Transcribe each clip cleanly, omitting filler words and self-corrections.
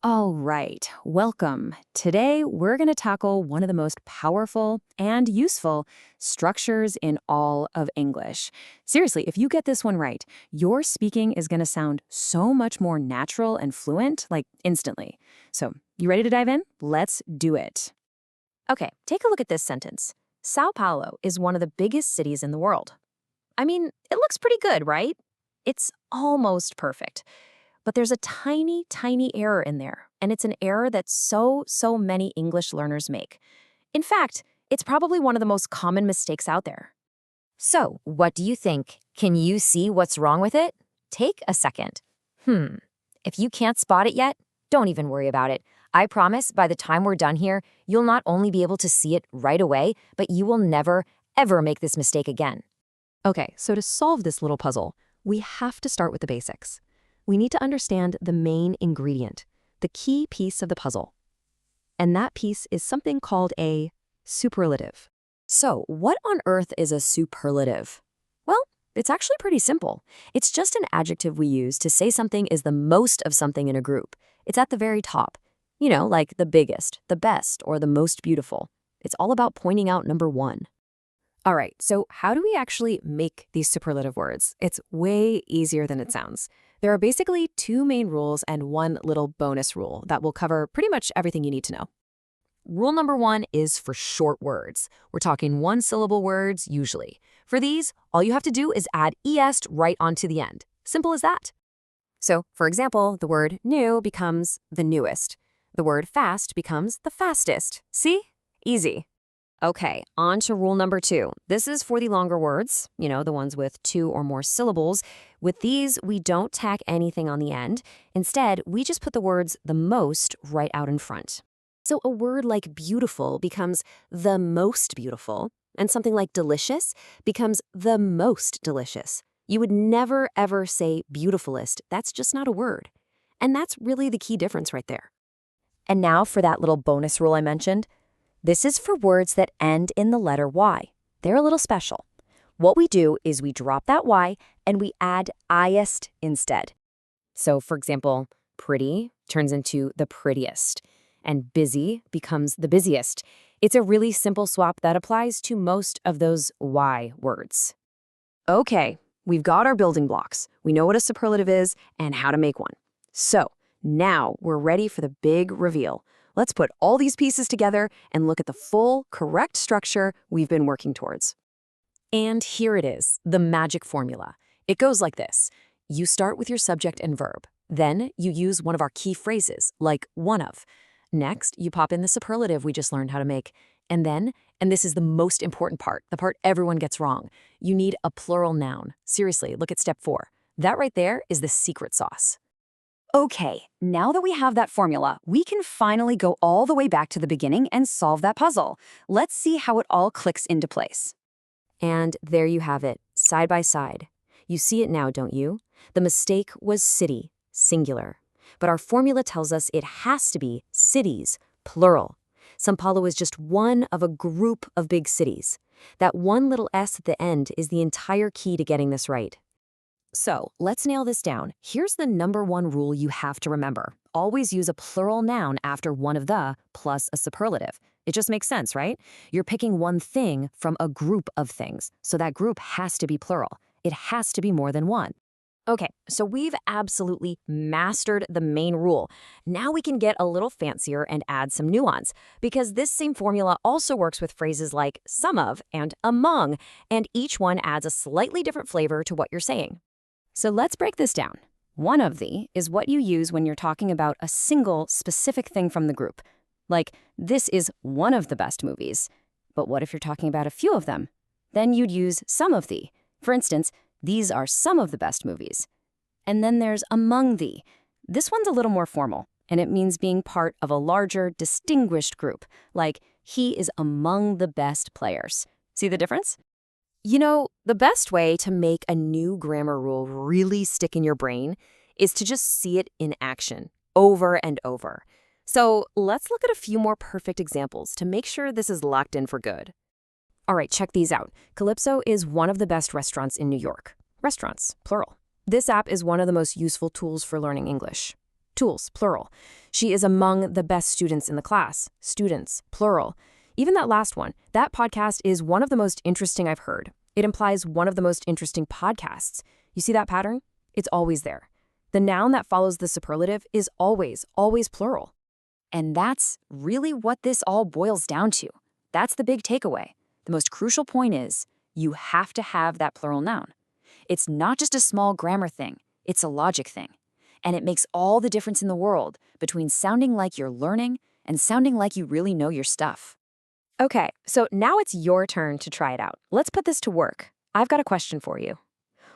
All right, welcome. Today, we're going to tackle one of the most powerful and useful structures in all of English. Seriously, if you get this one right, your speaking is going to sound so much more natural and fluent, like instantly. So, you ready to dive in? Let's do it. Okay, take a look at this sentence. Sao Paulo is one of the biggest cities in the world. I mean, it looks pretty good, right? It's almost perfect. But there's a tiny, tiny error in there, and it's an error that so many English learners make. In fact, it's probably one of the most common mistakes out there. So, what do you think? Can you see what's wrong with it? Take a second. If you can't spot it yet, don't even worry about it. I promise by the time we're done here, you'll not only be able to see it right away, but you will never, ever make this mistake again. Okay, so to solve this little puzzle, we have to start with the basics. We need to understand the main ingredient, the key piece of the puzzle. And that piece is something called a superlative. So, what on earth is a superlative? Well, it's actually pretty simple. It's just an adjective we use to say something is the most of something in a group. It's at the very top. You know, like the biggest, the best, or the most beautiful. It's all about pointing out number one. All right, so how do we actually make these superlative words? It's way easier than it sounds. There are basically two main rules and one little bonus rule that will cover pretty much everything you need to know. Rule number one is for short words. We're talking one-syllable words, usually. For these, all you have to do is add est right onto the end. Simple as that. So, for example, the word new becomes the newest. The word fast becomes the fastest. See? Easy. Okay, on to rule number two. This is for the longer words, the ones with two or more syllables. With these, we don't tack anything on the end. Instead, we just put the words the most right out in front. So a word like beautiful becomes the most beautiful, and something like delicious becomes the most delicious. You would never, ever say beautifulest. That's just not a word. And that's really the key difference right there. And now for that little bonus rule I mentioned. This is for words that end in the letter Y. They're a little special. What we do is we drop that Y and we add iest instead. So, for example, pretty turns into the prettiest, and busy becomes the busiest. It's a really simple swap that applies to most of those Y words. Okay, we've got our building blocks. We know what a superlative is and how to make one. So, now we're ready for the big reveal. Let's put all these pieces together and look at the full, correct structure we've been working towards. And here it is, the magic formula. It goes like this. You start with your subject and verb. Then you use one of our key phrases, like one of. Next, you pop in the superlative we just learned how to make. And then, and this is the most important part, the part everyone gets wrong, you need a plural noun. Seriously, look at step 4. That right there is the secret sauce. Okay, now that we have that formula, we can finally go all the way back to the beginning and solve that puzzle. Let's see how it all clicks into place. And there you have it, side by side. You see it now, don't you? The mistake was city, singular. But our formula tells us it has to be cities, plural. São Paulo is just one of a group of big cities. That one little s at the end is the entire key to getting this right. So, let's nail this down. Here's the number one rule you have to remember. Always use a plural noun after one of the plus a superlative. It just makes sense, right? You're picking one thing from a group of things, so that group has to be plural. It has to be more than one. Okay, so we've absolutely mastered the main rule. Now we can get a little fancier and add some nuance, because this same formula also works with phrases like some of and among, and each one adds a slightly different flavor to what you're saying. So let's break this down. One of the is what you use when you're talking about a single specific thing from the group. Like, this is one of the best movies. But what if you're talking about a few of them? Then you'd use some of the. For instance, these are some of the best movies. And then there's among the. This one's a little more formal, and it means being part of a larger, distinguished group. Like, he is among the best players. See the difference? You know, the best way to make a new grammar rule really stick in your brain is to just see it in action, over and over. So let's look at a few more perfect examples to make sure this is locked in for good. All right, check these out. Calypso is one of the best restaurants in New York. Restaurants, plural. This app is one of the most useful tools for learning English. Tools, plural. She is among the best students in the class. Students, plural. Even that last one, that podcast is one of the most interesting I've heard. It implies one of the most interesting podcasts. You see that pattern? It's always there. The noun that follows the superlative is always, always plural. And that's really what this all boils down to. That's the big takeaway. The most crucial point is you have to have that plural noun. It's not just a small grammar thing, it's a logic thing. And it makes all the difference in the world between sounding like you're learning and sounding like you really know your stuff. Okay, so now it's your turn to try it out. Let's put this to work. I've got a question for you.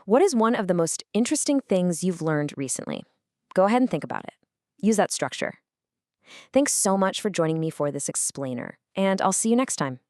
What is one of the most interesting things you've learned recently? Go ahead and think about it. Use that structure. Thanks so much for joining me for this explainer, and I'll see you next time.